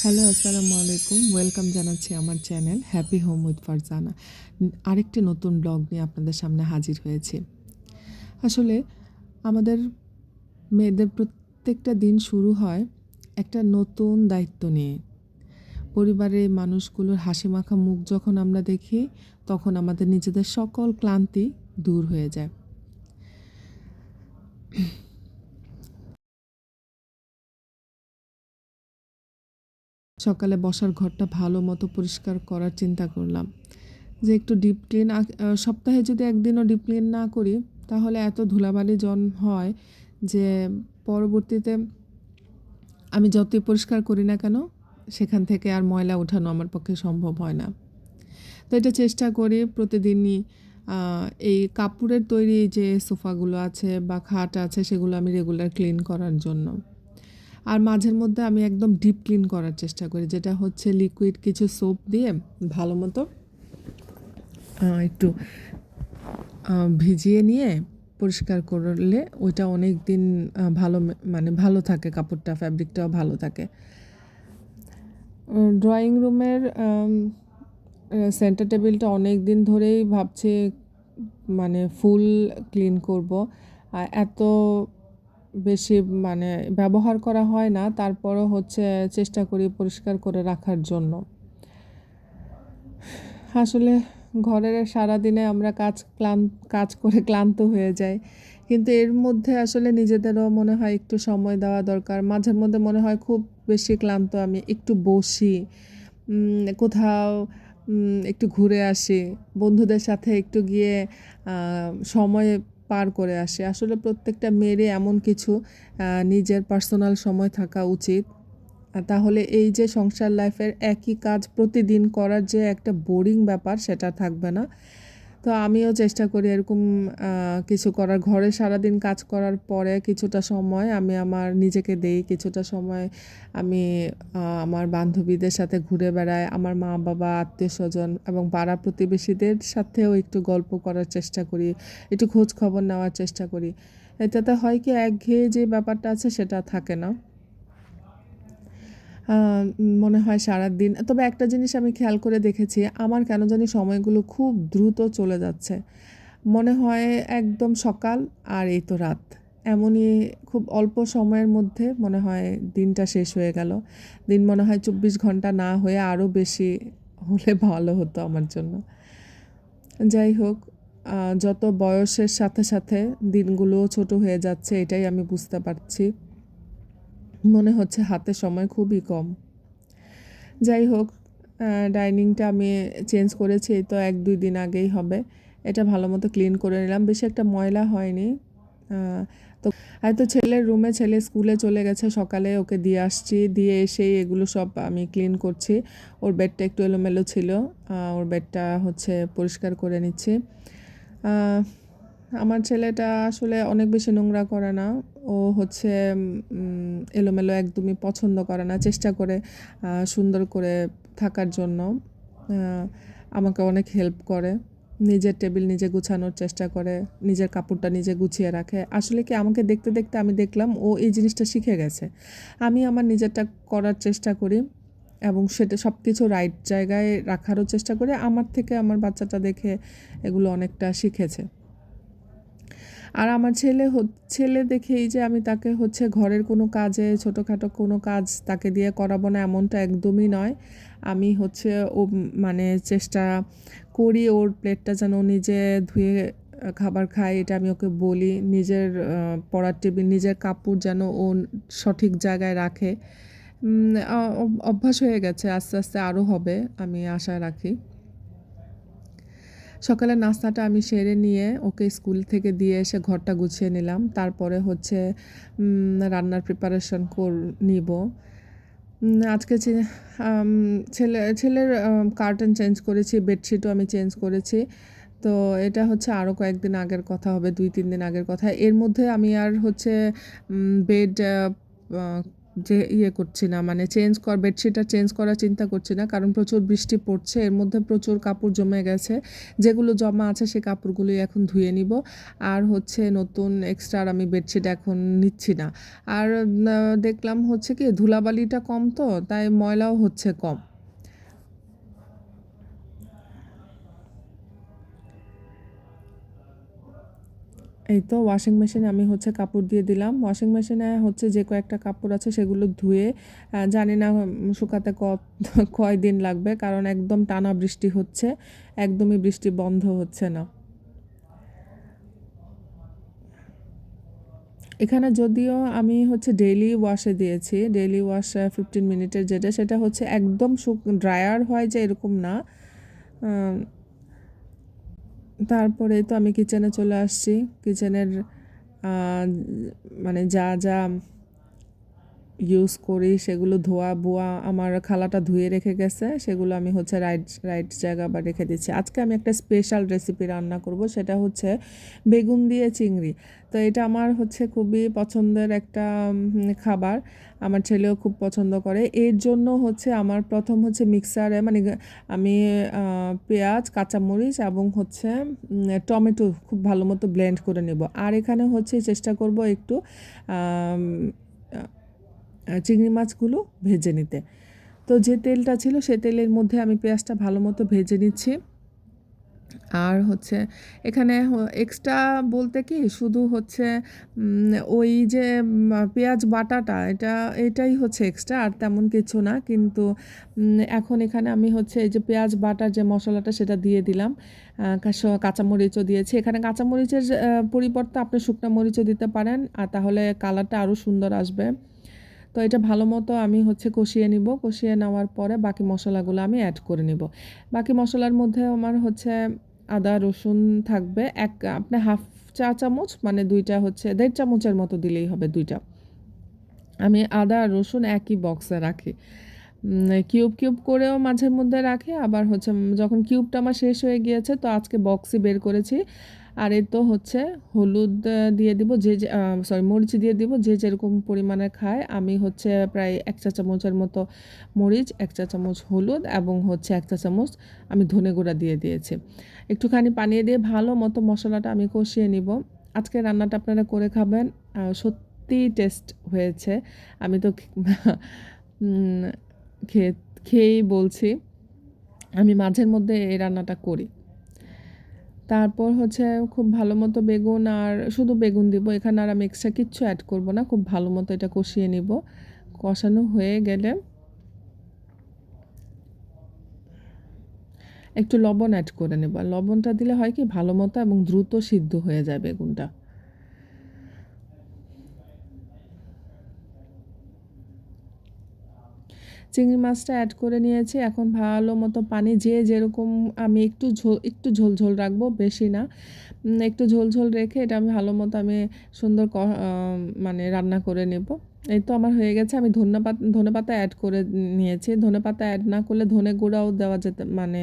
Hello, আসসালামু আলাইকুম। Welcome জানাচ্ছি আমার channel happy home with Farzana. আরেকটি নতুন ব্লগ নিয়ে আপনাদের সামনে হাজির হয়েছি। আসলে আমাদের মেয়েদের প্রত্যেকটা দিন শুরু হয় একটা নতুন দায়িত্ব নিয়ে। পরিবারের মানুষগুলোর হাসিমাখা মুখ যখন আমরা দেখি, তখন আমাদের নিজেদের সকল ক্লান্তি দূর হয়ে যায়। সকালে বসার ঘরটা ভালো মতো পরিষ্কার করার চিন্তা করলাম। যে একটু ডিপ ক্লিন সপ্তাহে যদি একদিনও ডিপ ক্লিন না করি, তাহলে এত ধুলাবালি হয় যে পরবর্তীতে আমি যতই পরিষ্কার করি না কেন, সেখান থেকে আর ময়লা ওঠানো আমার পক্ষে সম্ভব হয় না। তো এটা চেষ্টা করি প্রতিদিনই। এই কাপড়ের তৈরি যে সোফাগুলো আছে বা খাট আছে, সেগুলো আমি রেগুলার ক্লিন করার জন্য। আর মাঝের মধ্যে আমি একদম ডিপ ক্লিন করার চেষ্টা করি, যেটা হচ্ছে লিকুইড কিছু সোপ দিয়ে ভালো মতো একটু ভিজিয়ে নিয়ে পরিষ্কার করলে ওইটা অনেক দিন ভালো মানে ভালো থাকে, কাপড়টা ফ্যাব্রিকটাও ভালো থাকে। ড্রয়িং রুমের সেন্টার টেবিলটা অনেক দিন ধরেই ভাবছি মানে ফুল ক্লিন করব। এত বেশি মানে ব্যবহার করা হয় না, তারপরও হচ্ছে চেষ্টা করি পরিষ্কার করে রাখার জন্য। আসলে ঘরের সারাদিনে আমরা কাজ করে ক্লান্ত হয়ে যাই, কিন্তু এর মধ্যে আসলে নিজেদেরও মনে হয় একটু সময় দেওয়া দরকার। মাঝের মধ্যে মনে হয় খুব বেশি ক্লান্ত, আমি একটু বসি, কোথাও একটু ঘুরে আসি, বন্ধুদের সাথে একটু গিয়ে সময় পার করে আসি। আসলে প্রত্যেকটা মেয়েরই এমন কিছু নিজের পার্সোনাল সময় থাকা উচিত। তাহলে এই যে সংসার লাইফের একই কাজ প্রতিদিন করার যে একটা বোরিং ব্যাপার, সেটা থাকবে না। তো আমিও চেষ্টা করি এরকম কিছু করার। ঘরে সারাদিন কাজ করার পরে কিছুটা সময় আমি আমার নিজেকে দেই, কিছুটা সময় আমি আমার বান্ধবীদের সাথে ঘুরে বেড়াই, আমার মা বাবা আত্মীয় স্বজন এবং পাড়া প্রতিবেশীদের সাথেও একটু গল্প করার চেষ্টা করি, একটু খোঁজ খবর নেওয়ার চেষ্টা করি। এটাতে হয় কি, একঘেয়ে যে ব্যাপারটা আছে সেটা থাকে না। আ মনে হয় সারাদিন, তবে একটা জিনিস আমি খেয়াল করে দেখেছি, আমার কেন জানি সময়গুলো খুব দ্রুত চলে যাচ্ছে। মনে হয় একদম সকাল আর এই তো রাত। এমনই খুব অল্প সময়ের মধ্যে মনে হয় দিনটা শেষ হয়ে গেল। দিন মনে হয় ২৪ ঘন্টা না হয়ে আরও বেশি হলে ভালো হতো আমার জন্য। যাই হোক, যত বয়সের সাথে সাথে দিনগুলোও ছোট হয়ে যাচ্ছে, এটাই আমি বুঝতে পারছি। মনে হচ্ছে হাতে সময় খুবই কম। যাই হোক, ডাইনিংটা আমি চেঞ্জ করেছি এই তো ১-২ দিন আগেই হবে। এটা ভালো মতো ক্লিন করে নিলাম। বেশি একটা ময়লা হয়নি। আ তো তো ছেলের রুমে, ছেলে স্কুলে চলে গেছে সকালে, ওকে দিয়ে আসছি। দিয়ে এসেই এগুলো সব আমি ক্লিন করছি। ওর বেডটা একটু এলোমেলো ছিল। ওর বেডটা হচ্ছে পরিষ্কার করে নিচ্ছি। আ আমার ছেলেটা আসলে অনেক বেশি নোংরা করে না। ও হচ্ছে এলোমেলো একদমই পছন্দ করে না। চেষ্টা করে সুন্দর করে থাকার জন্য। আ আমাকে অনেক হেল্প করে। নিজের টেবিল নিজে গুছানোর চেষ্টা করে। নিজের কাপড়টা নিজে গুছিয়ে রাখে। আসলে কি, আমাকে দেখতে, দেখতে আমি দেখলাম ও এই জিনিসটা শিখে গেছে। আমি আমার নিজেরটা করার চেষ্টা করি এবং সেটা সবকিছু রাইট জায়গায় রাখারও চেষ্টা করি। আমার থেকে আমার বাচ্চাটা দেখে এগুলো অনেকটা শিখেছে। আর আমার ছেলে দেখেই যে আমি তাকে হচ্ছে ঘরের কোনো কাজে, ছোটোখাটো কোনো কাজ তাকে দিয়ে করাবো না, এমনটা একদমই নয়। আমি হচ্ছে মানে চেষ্টা করি ওর প্লেটটা যেন ও নিজে ধুয়ে খাবার খায়, এটা আমি ওকে বলি। নিজের পড়ার টেবিল, নিজের কাপড় যেন ও সঠিক জায়গায় রাখে। অভ্যাস হয়ে গেছে, আস্তে আস্তে আরও হবে, আমি আশা রাখি। সকালের নাস্তাটা আমি সেরে নিয়ে ওকে স্কুল থেকে দিয়ে এসে ঘরটা গুছিয়ে নিলাম। তারপরে হচ্ছে রান্নার প্রিপারেশন নিব। আজকে আম ছেলের কার্টেন চেঞ্জ করেছি, বেডশিটও আমি চেঞ্জ করেছি। তো এটা হচ্ছে আরও কয়েকদিন আগের কথা হবে, ২-৩ দিন আগের কথা। এর মধ্যে আমি আর হচ্ছে বেড যে করছি না, মানে বেডশিটটা চেঞ্জ করার চিন্তা করছি না, কারণ প্রচুর বৃষ্টি পড়ছে, এর মধ্যে প্রচুর কাপড় জমে গেছে। যেগুলো জমা আছে সেই কাপড়গুলোই এখন ধুয়ে নিব। আর হচ্ছে নতুন এক্সট্রা আর আমি বেডশিট এখন নিচ্ছি না। আর দেখলাম হচ্ছে কি ধুলাবালিটা কম, তো তাই ময়লাও হচ্ছে কম। এই তো ওয়াশিং মেশিনে আমি হচ্ছে কাপড় দিয়ে দিলাম। ওয়াশিং মেশিনে হচ্ছে যে কয়েকটা কাপড় আছে সেগুলো ধুয়ে জানি না শুকাতে কয়দিন লাগবে, কারণ একদম টানা বৃষ্টি হচ্ছে, একদমই বৃষ্টি বন্ধ হচ্ছে না। এখানে যদিও আমি হচ্ছে ডেইলি ওয়াশে দিয়েছি, ডেইলি ওয়াশ 15 মিনিটের, যেটা সেটা হচ্ছে একদম ড্রায়ার হয় যে এরকম না। আহ, তারপরে তো আমি কিচেনে চলে আসছি। কিচেনের আহ, মানে যা যা ইউজ করি সেগুলো ধোয়া বোয়া আমার খালাটা ধুয়ে রেখে গেছে, সেগুলো আমি হচ্ছে রাইট রাইট জায়গা বা রেখে দিচ্ছি। আজকে আমি একটা স্পেশাল রেসিপি রান্না করব, সেটা হচ্ছে বেগুন দিয়ে চিংড়ি। তো এটা আমার হচ্ছে খুবই পছন্দের একটা খাবার, আমার ছেলেও খুব পছন্দ করে। এর জন্য হচ্ছে আমার প্রথম হচ্ছে মিক্সারে মানে আমি পেঁয়াজ কাঁচামরিচ এবং হচ্ছে টমেটো খুব ভালো মতো ব্লেন্ড করে নেব। আর এখানে হচ্ছে চেষ্টা করব একটু আম, চিংড়ি মাছগুলো ভেজে নিতে। তো যে তেলটা ছিল সে তেলের মধ্যে আমি পেঁয়াজটা ভালো মতো ভেজে নিচ্ছি। আর হচ্ছে এখানে এক্সট্রা বলতে কি শুধু হচ্ছে ওই যে পেঁয়াজ বাটাটা এটাই হচ্ছে এক্সট্রা, আর তেমন কিছু না। কিন্তু এখন এখানে আমি হচ্ছে এই যে পেঁয়াজ বাটার যে মশলাটা সেটা দিয়ে দিলাম। কাঁচামরিচও দিয়েছি এখানে। কাঁচামরিচের পরিবর্তে আপনি শুকনো মরিচও দিতে পারেন, আর তাহলে কালারটা আরও সুন্দর আসবে। তো এটা ভালো মতো আমি হচ্ছে কষিয়ে নিব। কষিয়ে নেওয়ার পরে বাকি মশলাগুলো আমি অ্যাড করে নিব। বাকি মশলার মধ্যে আমার হচ্ছে আদা রসুন থাকবে আপনি হাফ চা চামচ, মানে দুইটা হচ্ছে 1.5 চামচের মতো দিলেই হবে, দুইটা। আমি আদা আর রসুন একই বক্সে রাখি, কিউব কিউব করেও মাঝের মধ্যে রাখি, আবার হচ্ছে যখন কিউবটা আমার শেষ হয়ে গিয়েছে তো আজকে বক্সই বের করেছি। আর এই তো হচ্ছে হলুদ দিয়ে দিব, সরি মরিচ দিয়ে দিব যে যেরকম পরিমাণে খায়। আমি হচ্ছে প্রায় 1 চা চামচের মতো মরিচ, 1 চা চামচ হলুদ এবং হচ্ছে 1 চা চামচ আমি ধনে গুঁড়া দিয়ে দিয়েছি। একটুখানি পানি দিয়ে ভালো মতো মশলাটা আমি কষিয়ে নিব। আজকে রান্নাটা আপনারা করে খাবেন, সত্যি টেস্ট হয়েছে। আমি তো উম, খেয়ে খেয়েই বলছি, আমি মাঝের মধ্যে এই রান্নাটা করি। তারপর হচ্ছে খুব ভালো মতো বেগুন, আর শুধু বেগুন দিব এখানে, আর আমি এক্সট্রা কিচ্ছু অ্যাড করব না। খুব ভালো মতো এটা কষিয়ে নিব। কষানো হয়ে গেলে একটু লবণ অ্যাড করে নেব। আর লবণটা দিলে হয় কি ভালো মতো এবং দ্রুত সিদ্ধ হয়ে যায় বেগুনটা। চিংড়ি মাছটা অ্যাড করে নিয়েছি। এখন ভালো মতো পানি, যে যেরকম, আমি একটু ঝোল ঝোল রাখবো, বেশি না। একটু ঝোল ঝোল রেখে এটা আমি ভালো মতো আমি সুন্দর মানে রান্না করে নেব। এই তো আমার হয়ে গেছে। আমি ধনেপাতা অ্যাড করে নিয়েছি। ধনেপাতা অ্যাড না করলে ধনে গুঁড়াও দেওয়া যেতে, মানে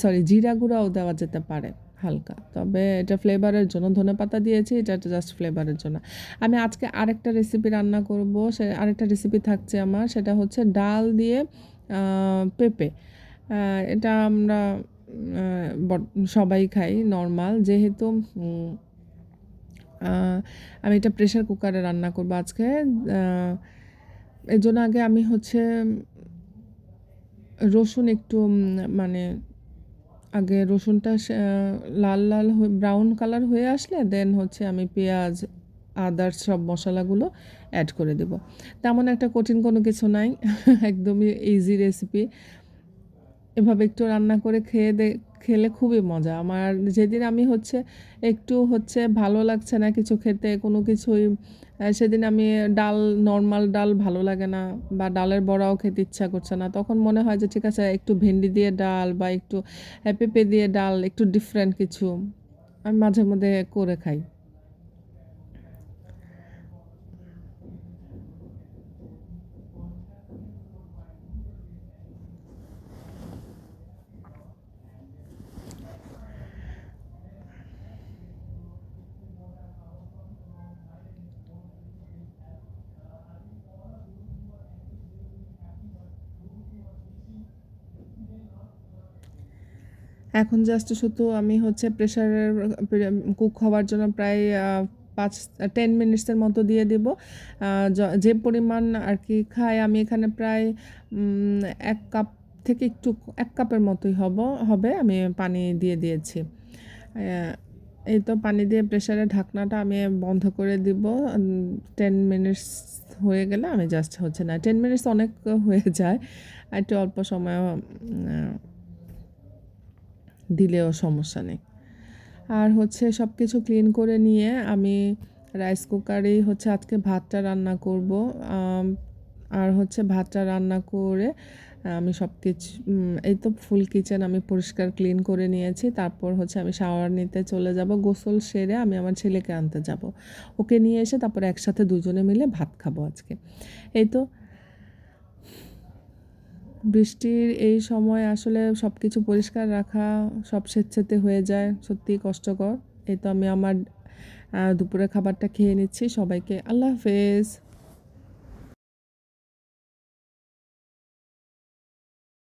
সরি জিরা গুঁড়াও দেওয়া যেতে পারে হালকা, তবে এটা ফ্লেভারের জন্য ধনেপাতা দিয়েছি, এটা জাস্ট ফ্লেভারের জন্য। আমি আজকে আরেকটা রেসিপি রান্না করব, আরেকটা রেসিপি থাকছে আমার, সেটা হচ্ছে ডাল দিয়ে পেঁপে। এটা আমরা সবাই খাই নর্মাল, যেহেতু আমি এটা প্রেশার কুকারে রান্না করবো আজকে। এর জন্য আগে আমি হচ্ছে রসুন একটু মানে আগে রসুনটা লাল লাল হয়ে ব্রাউন কালার হয়ে আসলে দেন হচ্ছে আমি পেঁয়াজ আদার সব মশলাগুলো অ্যাড করে দেব। তেমন একটা কঠিন কোনো কিছু নাই, একদমই ইজি রেসিপি। এভাবে একটু রান্না করে খেলে খুবই মজা। আমার যেদিন আমি হচ্ছে একটু হচ্ছে ভালো লাগছে না কিছু খেতে, কোনো কিছুই, সেদিন আমি ডাল, নর্মাল ডাল ভালো লাগে না, বা ডালের বড়াও খেতে ইচ্ছা করছে না, তখন মনে হয় যে ঠিক আছে একটু ভেন্ডি দিয়ে ডাল বা একটু পেঁপে দিয়ে ডাল, একটু ডিফারেন্ট কিছু আমি মাঝে মধ্যে করে খাই। এখন জাস্ট শুধু আমি হচ্ছে প্রেশারের কুক হওয়ার জন্য প্রায় 10 মিনিটসের মতো দিয়ে দিব। যে পরিমাণ আর কি খাই আমি এখানে প্রায় 1 কাপ থেকে একটু 1 কাপের মতোই হবে আমি পানি দিয়ে দিয়েছি। এই তো পানি দিয়ে প্রেশারের ঢাকনাটা আমি বন্ধ করে দিব। 10 মিনিটস হয়ে গেলে আমি জাস্ট হচ্ছে না 10 মিনিটস অনেক হয়ে যায়। একটু অল্প সময় দিলেও সমস্যা নেই। আর হচ্ছে সব কিছু ক্লিন করে নিয়ে আমি রাইস কুকারেই হচ্ছে আজকে ভাতটা রান্না করব। আর হচ্ছে ভাতটা রান্না করে আমি সব কিছু এই তো ফুল কিচেন আমি পরিষ্কার ক্লিন করে নিয়েছি। তারপর হচ্ছে আমি শাওয়ার নিতে চলে যাব। গোসল সেরে আমি আমার ছেলেকে আনতে যাব। ওকে নিয়ে এসে তারপর একসাথে দুজনে মিলে ভাত খাবো আজকে। এই তো বৃষ্টির এই সময় আসলে সব কিছু পরিষ্কার রাখা সব স্বেচ্ছাতে হয়ে যায়, সত্যিই কষ্টকর। এই তো আমি আমার দুপুরের খাবারটা খেয়ে নিচ্ছি। সবাইকে আল্লাহ হাফেজ।